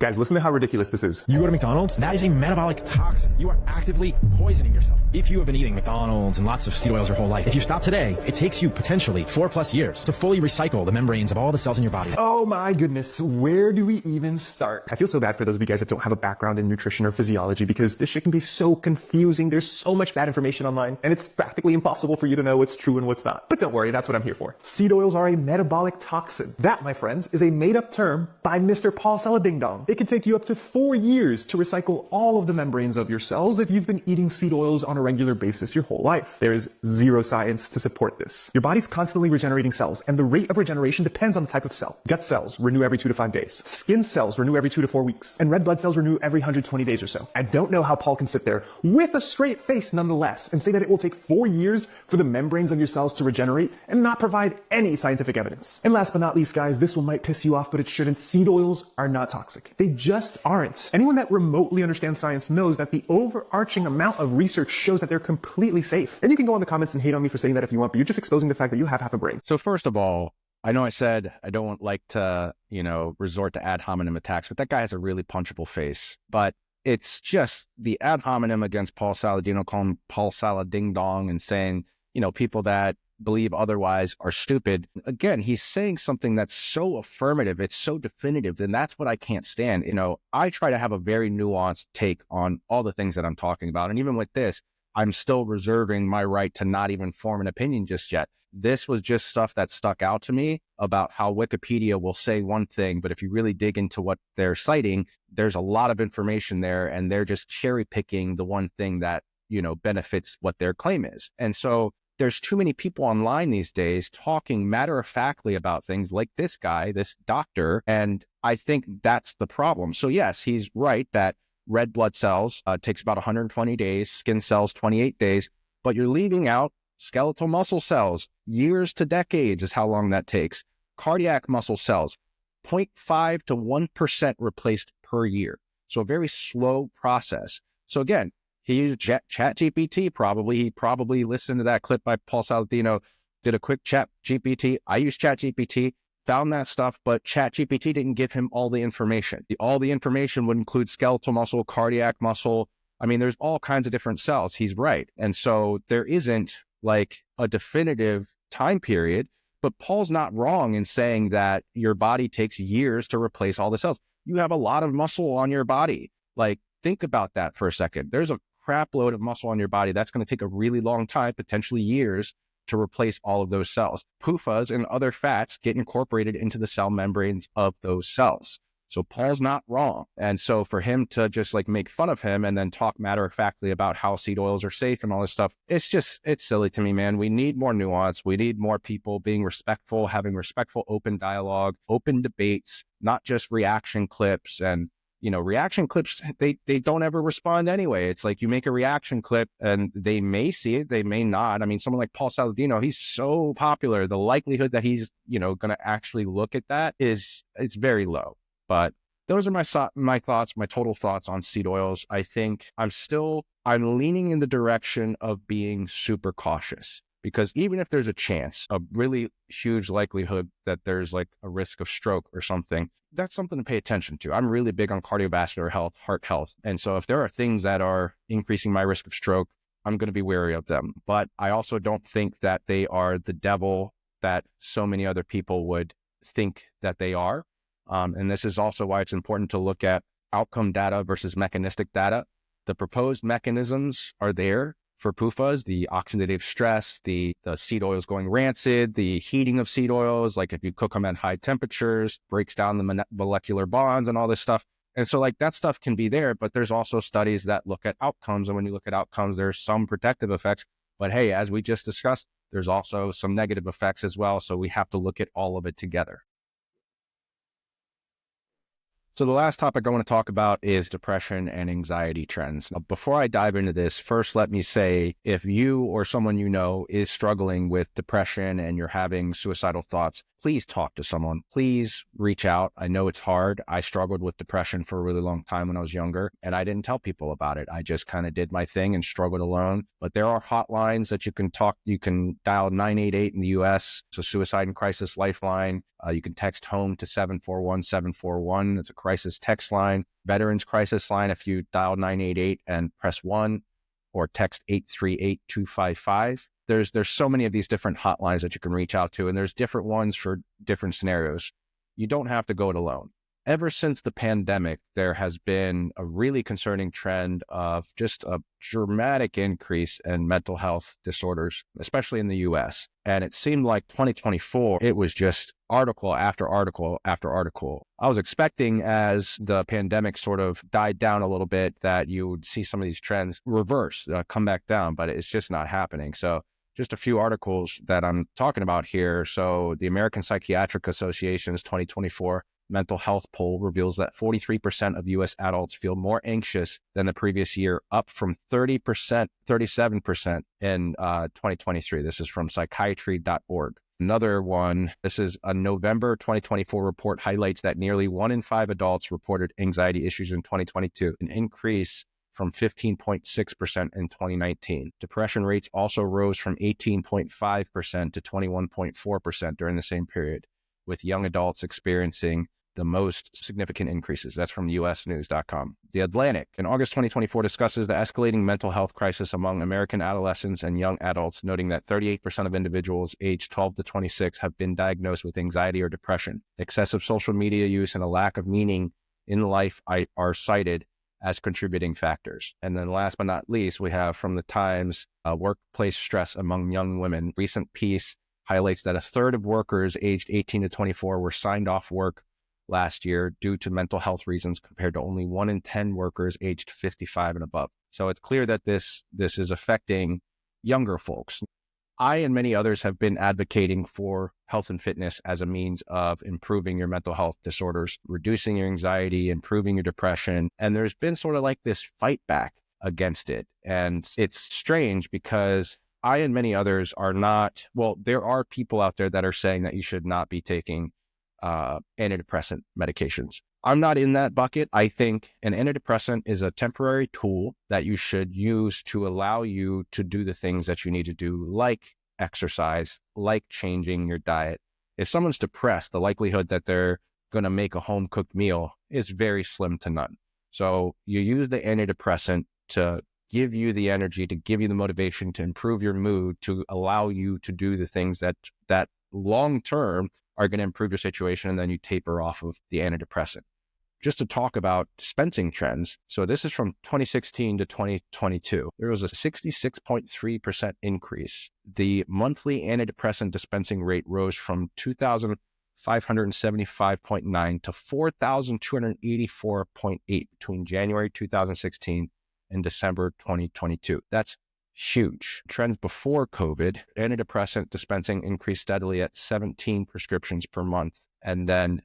Guys, listen to how ridiculous this is. You go to McDonald's, that is a metabolic toxin. You are actively poisoning yourself. If you have been eating McDonald's and lots of seed oils your whole life, if you stop today, it takes you potentially 4+ years to fully recycle the membranes of all the cells in your body. Oh my goodness, where do we even start? I feel so bad for those of you guys that don't have a background in nutrition or physiology, because this shit can be so confusing. There's so much bad information online, and it's practically impossible for you to know what's true and what's not. But don't worry, that's what I'm here for. Seed oils are a metabolic toxin. That, my friends, is a made-up term by Mr. Paul Salading-Dong. It can take you up to 4 years to recycle all of the membranes of your cells if you've been eating seed oils on a regular basis your whole life. There is zero science to support this. Your body's constantly regenerating cells, and the rate of regeneration depends on the type of cell. Gut cells renew every 2 to 5 days. Skin cells renew every 2 to 4 weeks. And red blood cells renew every 120 days or so. I don't know how Paul can sit there with a straight face nonetheless and say that it will take 4 years for the membranes of your cells to regenerate and not provide any scientific evidence. And last but not least, guys, this one might piss you off, but it shouldn't. Seed oils are not toxic. They just aren't. Anyone that remotely understands science knows that the overarching amount of research shows that they're completely safe. And you can go in the comments and hate on me for saying that if you want, but you're just exposing the fact that you have half a brain. So first of all, I know I said I don't like to, resort to ad hominem attacks, but that guy has a really punchable face. But it's just the ad hominem against Paul Saladino, calling Paul Salading-Dong and saying, people that believe otherwise are stupid. Again, he's saying something that's so affirmative, it's so definitive, and that's what I can't stand. I try to have a very nuanced take on all the things that I'm talking about. And even with this, I'm still reserving my right to not even form an opinion just yet. This was just stuff that stuck out to me about how Wikipedia will say one thing, but if you really dig into what they're citing, there's a lot of information there, and they're just cherry picking the one thing that, benefits what their claim is. And so there's too many people online these days talking matter-of-factly about things like this guy, this doctor, and I think that's the problem. So yes, he's right that red blood cells takes about 120 days, skin cells 28 days, but you're leaving out skeletal muscle cells. Years to decades is how long that takes. Cardiac muscle cells, 0.5 to 1% replaced per year. So a very slow process. So again, he used ChatGPT probably. He probably listened to that clip by Paul Saladino, did a quick ChatGPT. I used ChatGPT, found that stuff, but ChatGPT didn't give him all the information. All the information would include skeletal muscle, cardiac muscle. I mean, there's all kinds of different cells. He's right. And so there isn't like a definitive time period, but Paul's not wrong in saying that your body takes years to replace all the cells. You have a lot of muscle on your body. Like, think about that for a second. There's a crap load of muscle on your body. That's going to take a really long time, potentially years, to replace all of those cells. PUFAs and other fats get incorporated into the cell membranes of those cells. So Paul's not wrong. And so for him to just like make fun of him and then talk matter-of-factly about how seed oils are safe and all this stuff, it's silly to me, man. We need more nuance. We need more people being respectful, having respectful, open dialogue, open debates, not just reaction clips. And reaction clips, they don't ever respond anyway. It's like you make a reaction clip and they may see it, they may not. I mean, someone like Paul Saladino, he's so popular. The likelihood that he's, going to actually look at that it's very low. But those are my thoughts, my total thoughts on seed oils. I think I'm leaning in the direction of being super cautious, because even if there's a chance, a really huge likelihood that there's like a risk of stroke or something, that's something to pay attention to. I'm really big on cardiovascular health, heart health. And so if there are things that are increasing my risk of stroke, I'm going to be wary of them. But I also don't think that they are the devil that so many other people would think that they are. And this is also why it's important to look at outcome data versus mechanistic data. The proposed mechanisms are there for PUFAs, the oxidative stress, the seed oils going rancid, the heating of seed oils, like if you cook them at high temperatures, breaks down the molecular bonds and all this stuff. And so like that stuff can be there, but there's also studies that look at outcomes. And when you look at outcomes, there's some protective effects. But hey, as we just discussed, there's also some negative effects as well. So we have to look at all of it together. So the last topic I want to talk about is depression and anxiety trends. Now, before I dive into this, first let me say, if you or someone you know is struggling with depression and you're having suicidal thoughts, please talk to someone. Please reach out. I know it's hard. I struggled with depression for a really long time when I was younger, and I didn't tell people about it. I just kind of did my thing and struggled alone. But there are hotlines that you can talk. You can dial 988 in the US. It's a suicide and crisis lifeline. You can text home to 741-741. It's a crisis text line. Veterans crisis line, if you dial 988 and press 1, or text 838-255. There's so many of these different hotlines that you can reach out to, and there's different ones for different scenarios. You don't have to go it alone. Ever since the pandemic, there has been a really concerning trend of just a dramatic increase in mental health disorders, especially in the US. And it seemed like 2024, it was just article after article after article. I was expecting, as the pandemic sort of died down a little bit, that you would see some of these trends reverse, come back down, but it's just not happening. So just a few articles that I'm talking about here. So the American Psychiatric Association's 2024 mental health poll reveals that 43% of U.S. adults feel more anxious than the previous year, up from 37% in 2023. This is from psychiatry.org. Another one, this is a November 2024 report, highlights that nearly 1 in 5 adults reported anxiety issues in 2022, an increase from 15.6% in 2019. Depression rates also rose from 18.5% to 21.4% during the same period, with young adults experiencing the most significant increases. That's from usnews.com. The Atlantic in August 2024 discusses the escalating mental health crisis among American adolescents and young adults, noting that 38% of individuals aged 12 to 26 have been diagnosed with anxiety or depression. Excessive social media use and a lack of meaning in life are cited as contributing factors. And then last but not least, we have from the Times, workplace stress among young women. Recent piece highlights that a third of workers aged 18 to 24 were signed off work last year due to mental health reasons, compared to only 1 in 10 workers aged 55 and above. So it's clear that this is affecting younger folks. I and many others have been advocating for health and fitness as a means of improving your mental health disorders, reducing your anxiety, improving your depression. And there's been sort of like this fight back against it. And it's strange because I and many others are not, well, there are people out there that are saying that you should not be taking antidepressant medications. I'm not in that bucket. I think an antidepressant is a temporary tool that you should use to allow you to do the things that you need to do, like exercise, like changing your diet. If someone's depressed, the likelihood that they're going to make a home-cooked meal is very slim to none. So you use the antidepressant to give you the energy, to give you the motivation, to improve your mood, to allow you to do the things that long-term are going to improve your situation, and then you taper off of the antidepressant. Just to talk about dispensing trends. So this is from 2016 to 2022. There was a 66.3% increase. The monthly antidepressant dispensing rate rose from 2,575.9 to 4,284.8 between January 2016 and December 2022. That's huge. Trends before COVID, antidepressant dispensing increased steadily at 17 prescriptions per month. And then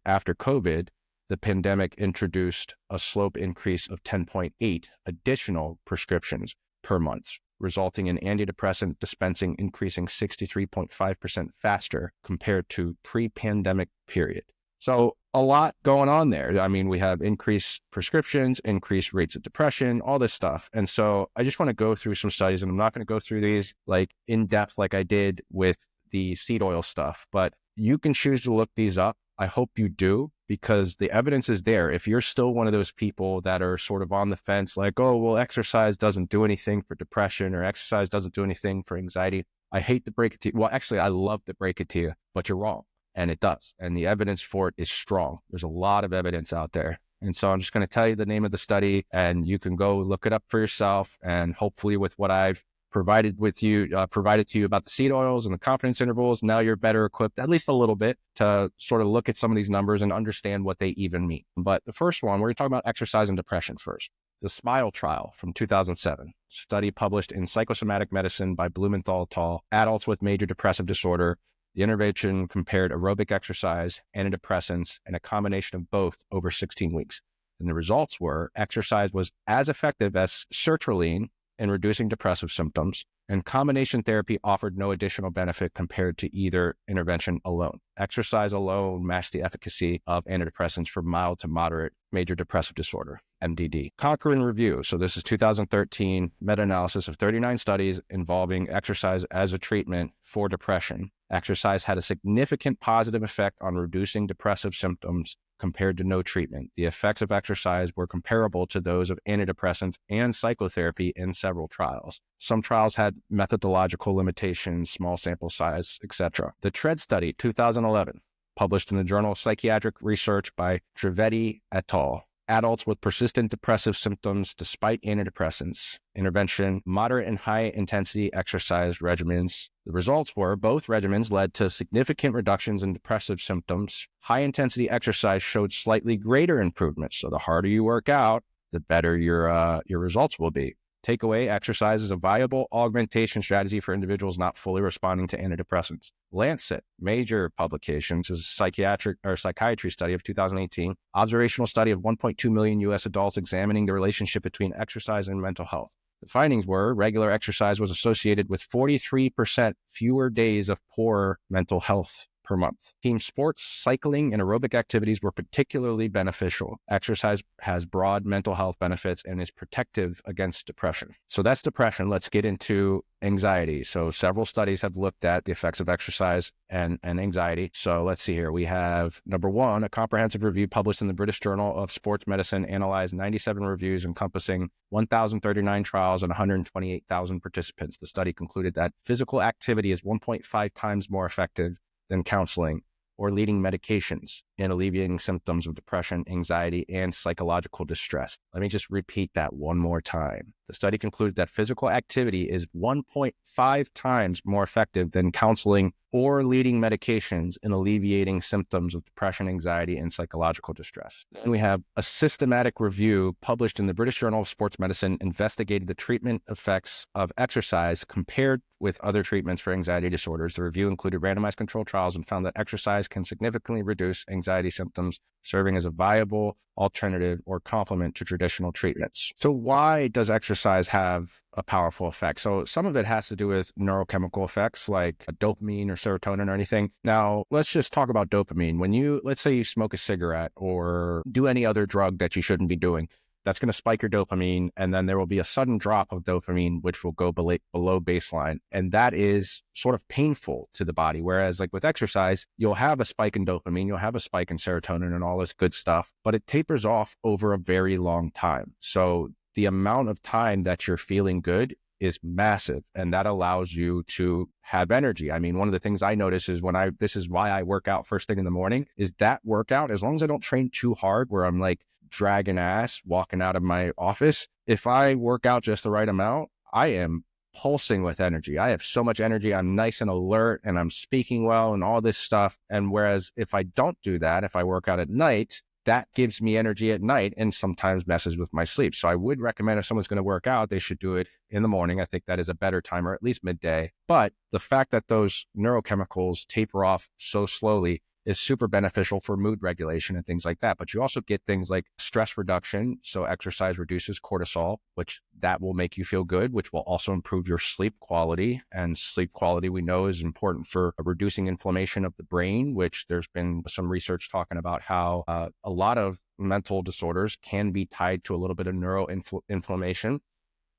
after COVID, the pandemic introduced a slope increase of 10.8 additional prescriptions per month, resulting in antidepressant dispensing increasing 63.5% faster compared to pre-pandemic period. So a lot going on there. I mean, we have increased prescriptions, increased rates of depression, all this stuff. And so I just want to go through some studies, and I'm not going to go through these like in depth like I did with the seed oil stuff, but you can choose to look these up. I hope you do, because the evidence is there. If you're still one of those people that are sort of on the fence, like, oh, well, exercise doesn't do anything for depression, or exercise doesn't do anything for anxiety, I hate to break it to you. Well, actually, I love to break it to you, but you're wrong. And it does. And the evidence for it is strong. There's a lot of evidence out there. And so I'm just going to tell you the name of the study, and you can go look it up for yourself. And hopefully with what I've provided to you about the seed oils and the confidence intervals, now you're better equipped, at least a little bit, to sort of look at some of these numbers and understand what they even mean. But the first one, we're going to talk about exercise and depression first. The SMILE trial from 2007, study published in Psychosomatic Medicine by Blumenthal et al., adults with major depressive disorder. The intervention compared aerobic exercise, antidepressants, and a combination of both over 16 weeks. And the results were exercise was as effective as sertraline in reducing depressive symptoms, and combination therapy offered no additional benefit compared to either intervention alone. Exercise alone matched the efficacy of antidepressants for mild to moderate major depressive disorder, MDD. Cochrane Review. So this is 2013 meta-analysis of 39 studies involving exercise as a treatment for depression. Exercise had a significant positive effect on reducing depressive symptoms compared to no treatment. The effects of exercise were comparable to those of antidepressants and psychotherapy in several trials. Some trials had methodological limitations, small sample size, etc. The TREAD study, 2011, published in the Journal of Psychiatric Research by Trivedi et al. Adults with persistent depressive symptoms despite antidepressants, intervention, moderate and high intensity exercise regimens. The results were both regimens led to significant reductions in depressive symptoms. High intensity exercise showed slightly greater improvements. So the harder you work out, the better your results will be. Takeaway, exercise is a viable augmentation strategy for individuals not fully responding to antidepressants. Lancet, major publications, is a psychiatry study of 2018, observational study of 1.2 million U.S. adults examining the relationship between exercise and mental health. The findings were regular exercise was associated with 43% fewer days of poor mental health per month. Team sports, cycling, and aerobic activities were particularly beneficial. Exercise has broad mental health benefits and is protective against depression. So that's depression. Let's get into anxiety. So several studies have looked at the effects of exercise and anxiety. So let's see here. We have number one, a comprehensive review published in the British Journal of Sports Medicine analyzed 97 reviews encompassing 1,039 trials and 128,000 participants. The study concluded that physical activity is 1.5 times more effective than counseling or leading medications in alleviating symptoms of depression, anxiety, and psychological distress. Let me just repeat that one more time. The study concluded that physical activity is 1.5 times more effective than counseling or leading medications in alleviating symptoms of depression, anxiety, and psychological distress. Then we have a systematic review published in the British Journal of Sports Medicine investigated the treatment effects of exercise compared with other treatments for anxiety disorders. The review included randomized controlled trials and found that exercise can significantly reduce anxiety symptoms, serving as a viable alternative or complement to traditional treatments. So why does exercise have a powerful effect? So some of it has to do with neurochemical effects like dopamine or serotonin or anything. Now, let's just talk about dopamine. Let's say you smoke a cigarette or do any other drug that you shouldn't be doing, that's going to spike your dopamine, and then there will be a sudden drop of dopamine, which will go below baseline. And that is sort of painful to the body. Whereas like with exercise, you'll have a spike in dopamine, you'll have a spike in serotonin and all this good stuff, but it tapers off over a very long time. So the amount of time that you're feeling good is massive, and that allows you to have energy. I mean, one of the things I notice is this is why I work out first thing in the morning, is that workout, as long as I don't train too hard where I'm like dragging ass walking out of my office, if I work out just the right amount, I am pulsing with energy. I have so much energy. I'm nice and alert and I'm speaking well and all this stuff. And whereas if I don't do that, if I work out at night, that gives me energy at night and sometimes messes with my sleep. So I would recommend if someone's going to work out, they should do it in the morning. I think that is a better time, or at least midday. But the fact that those neurochemicals taper off so slowly is super beneficial for mood regulation and things like that. But you also get things like stress reduction. So exercise reduces cortisol, which that will make you feel good, which will also improve your sleep quality. And sleep quality we know is important for reducing inflammation of the brain, which there's been some research talking about how a lot of mental disorders can be tied to a little bit of neuroinflammation.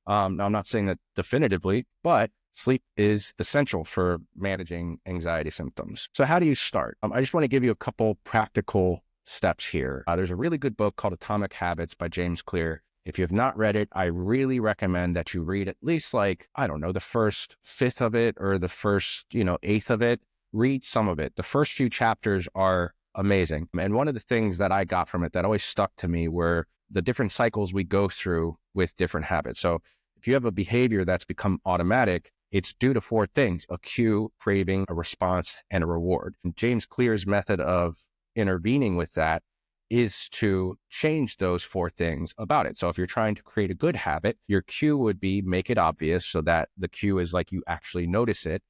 Now, I'm not saying that definitively, but sleep is essential for managing anxiety symptoms. So how do you start? I just want to give you a couple practical steps here. There's a really good book called Atomic Habits by James Clear. If you have not read it, I really recommend that you read at least the first fifth of it or the first, eighth of it. Read some of it. The first few chapters are amazing. And one of the things that I got from it that always stuck to me were the different cycles we go through with different habits. So if you have a behavior that's become automatic, it's due to 4 things: a cue, craving, a response, and a reward. And James Clear's method of intervening with that is to change those 4 things about it. So if you're trying to create a good habit, your cue would be make it obvious so that the cue is like you actually notice it.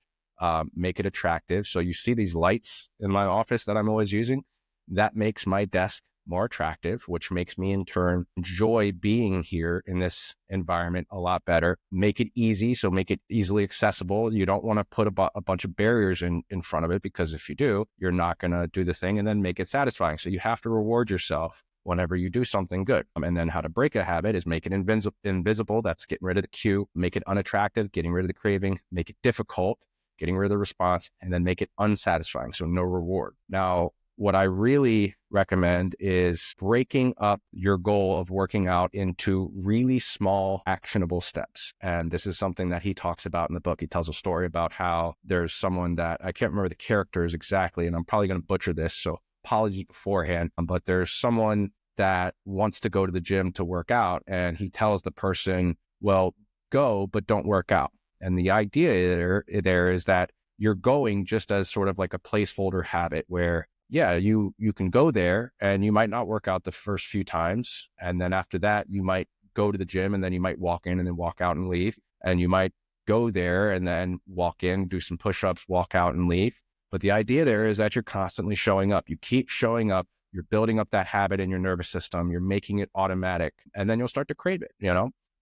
Make it attractive. So you see these lights in my office that I'm always using. That makes my desk more attractive, which makes me in turn enjoy being here in this environment a lot better. Make it easy. So make it easily accessible. You don't want to put a bunch of barriers in front of it, because if you do, you're not going to do the thing. And then make it satisfying. So you have to reward yourself whenever you do something good. And then how to break a habit is make it invisible. That's getting rid of the cue. Make it unattractive, getting rid of the craving. Make it difficult, getting rid of the response, and then make it unsatisfying. So no reward. Now, what I really recommend is breaking up your goal of working out into really small, actionable steps. And this is something that he talks about in the book. He tells a story about how there's someone that, I can't remember the characters exactly, and I'm probably going to butcher this, so apologies beforehand, but there's someone that wants to go to the gym to work out, and he tells the person, well, go, but don't work out. And the idea there is that you're going just as sort of like a placeholder habit where, yeah, you can go there and you might not work out the first few times. And then after that, you might go to the gym and then you might walk in and then walk out and leave. And you might go there and then walk in, do some push-ups, walk out and leave. But the idea there is that you're constantly showing up. You keep showing up. You're building up that habit in your nervous system. You're making it automatic, and then you'll start to crave it,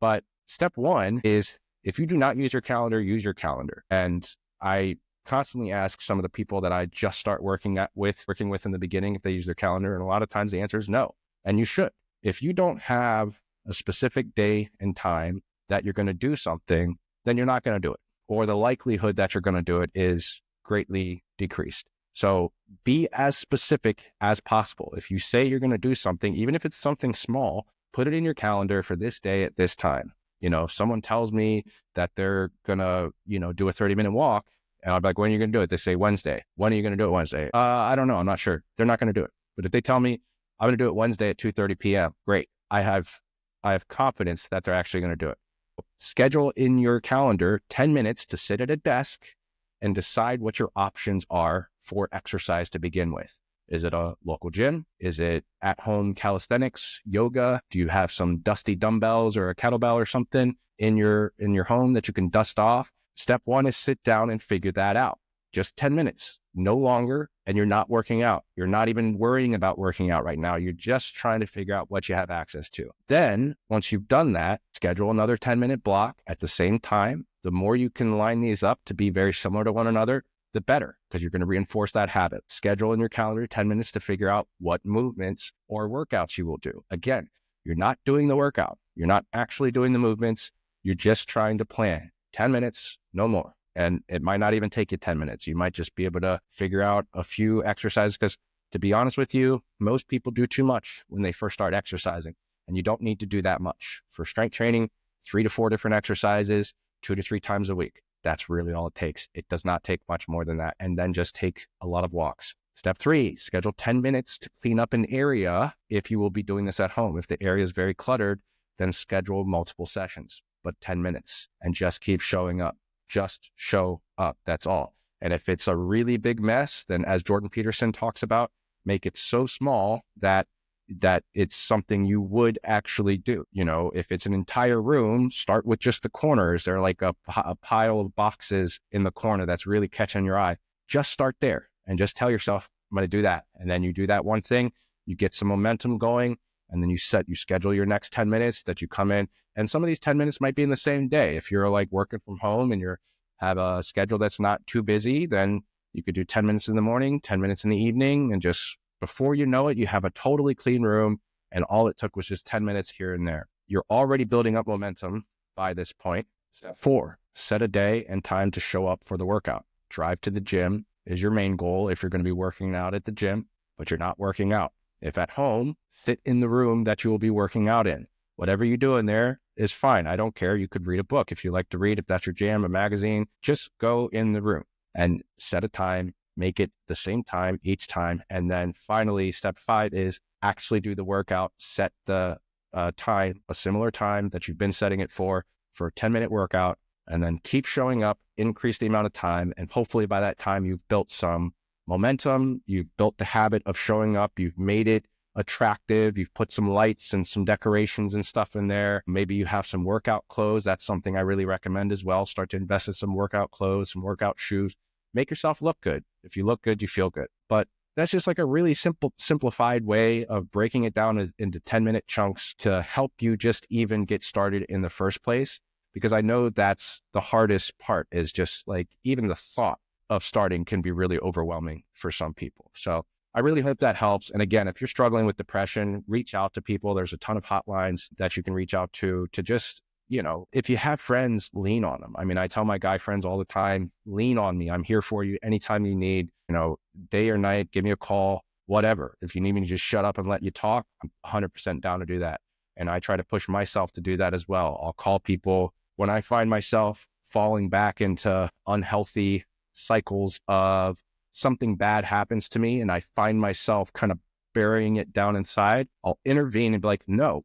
But step 1 is, if you do not use your calendar, use your calendar. And I constantly ask some of the people that I just start working with in the beginning if they use their calendar. And a lot of times the answer is no. And you should. If you don't have a specific day and time that you're going to do something, then you're not going to do it. Or the likelihood that you're going to do it is greatly decreased. So be as specific as possible. If you say you're going to do something, even if it's something small, put it in your calendar for this day at this time. If someone tells me that they're going to, do a 30-minute walk, and I'm like, when are you going to do it? They say Wednesday. When are you going to do it Wednesday? I don't know. I'm not sure. They're not going to do it. But if they tell me I'm going to do it Wednesday at 2:30 p.m., great. I have confidence that they're actually going to do it. Schedule in your calendar 10 minutes to sit at a desk and decide what your options are for exercise to begin with. Is it a local gym? Is it at-home calisthenics, yoga? Do you have some dusty dumbbells or a kettlebell or something in your home that you can dust off? Step 1 is sit down and figure that out. Just 10 minutes, no longer, and you're not working out. You're not even worrying about working out right now. You're just trying to figure out what you have access to. Then, once you've done that, schedule another 10-minute block at the same time. The more you can line these up to be very similar to one another, the better, because you're going to reinforce that habit. Schedule in your calendar 10 minutes to figure out what movements or workouts you will do. Again, you're not doing the workout. You're not actually doing the movements. You're just trying to plan. 10 minutes, no more. And it might not even take you 10 minutes. You might just be able to figure out a few exercises, because to be honest with you, most people do too much when they first start exercising, and you don't need to do that much. For strength training, 3 to 4 different exercises, 2 to 3 times a week. That's really all it takes. It does not take much more than that. And then just take a lot of walks. Step 3, schedule 10 minutes to clean up an area if you will be doing this at home. If the area is very cluttered, then schedule multiple sessions, but 10 minutes, and just keep showing up. Just show up. That's all. And if it's a really big mess, then as Jordan Peterson talks about, make it so small that it's something you would actually do. If it's an entire room, start with just the corners. They're like a pile of boxes in the corner that's really catching your eye. Just start there and just tell yourself, I'm going to do that. And then you do that one thing, you get some momentum going, and then you schedule your next 10 minutes that you come in. And some of these 10 minutes might be in the same day. If you're like working from home and you have a schedule that's not too busy, then you could do 10 minutes in the morning, 10 minutes in the evening, and just before you know it, you have a totally clean room, and all it took was just 10 minutes here and there. You're already building up momentum by this point. Step 4, set a day and time to show up for the workout. Drive to the gym is your main goal if you're going to be working out at the gym, but you're not working out. If at home, sit in the room that you will be working out in. Whatever you do in there is fine. I don't care. You could read a book if you like to read, if that's your jam, a magazine. Just go in the room and set a time make it the same time each time. And then finally, step 5 is actually do the workout, set the time, a similar time that you've been setting it for a 10-minute workout, and then keep showing up, increase the amount of time. And hopefully by that time, you've built some momentum, you've built the habit of showing up, you've made it attractive, you've put some lights and some decorations and stuff in there. Maybe you have some workout clothes. That's something I really recommend as well. Start to invest in some workout clothes, some workout shoes. Make yourself look good. If you look good, you feel good. But that's just like a really simplified way of breaking it down into 10-minute chunks to help you just even get started in the first place. Because I know that's the hardest part, is just like even the thought of starting can be really overwhelming for some people. So I really hope that helps. And again, if you're struggling with depression, reach out to people. There's a ton of hotlines that you can reach out to just, if you have friends, lean on them. I mean, I tell my guy friends all the time, lean on me. I'm here for you anytime you need, day or night, give me a call, whatever. If you need me to just shut up and let you talk, I'm 100% down to do that. And I try to push myself to do that as well. I'll call people when I find myself falling back into unhealthy cycles of something bad happens to me and I find myself kind of burying it down inside. I'll intervene and be like, no,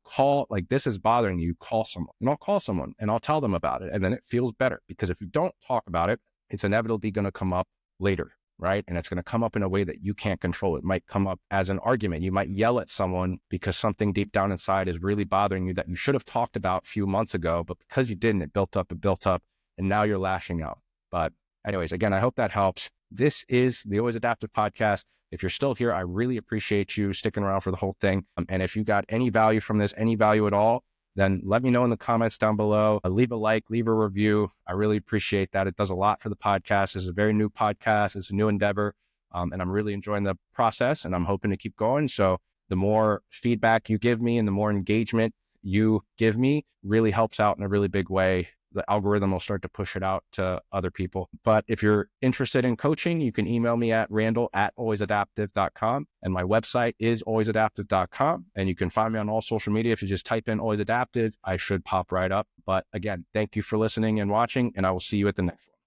this is bothering you, call someone. And I'll call someone and I'll tell them about it. And then it feels better, because if you don't talk about it, it's inevitably going to come up later, right? And it's going to come up in a way that you can't control. It might come up as an argument. You might yell at someone because something deep down inside is really bothering you that you should have talked about a few months ago, but because you didn't, it built up, and now you're lashing out. But anyways, again, I hope that helps. This is the Always Adaptive podcast. If you're still here, I really appreciate you sticking around for the whole thing. And if you got any value from this, any value at all, then let me know in the comments down below. Leave a like, leave a review. I really appreciate that. It does a lot for the podcast. It's a very new podcast. It's a new endeavor. And I'm really enjoying the process, and I'm hoping to keep going. So the more feedback you give me and the more engagement you give me really helps out in a really big way. The algorithm will start to push it out to other people. But if you're interested in coaching, you can email me at randall@alwaysadaptive.com. And my website is alwaysadaptive.com. And you can find me on all social media. If you just type in Always Adaptive, I should pop right up. But again, thank you for listening and watching, and I will see you at the next one.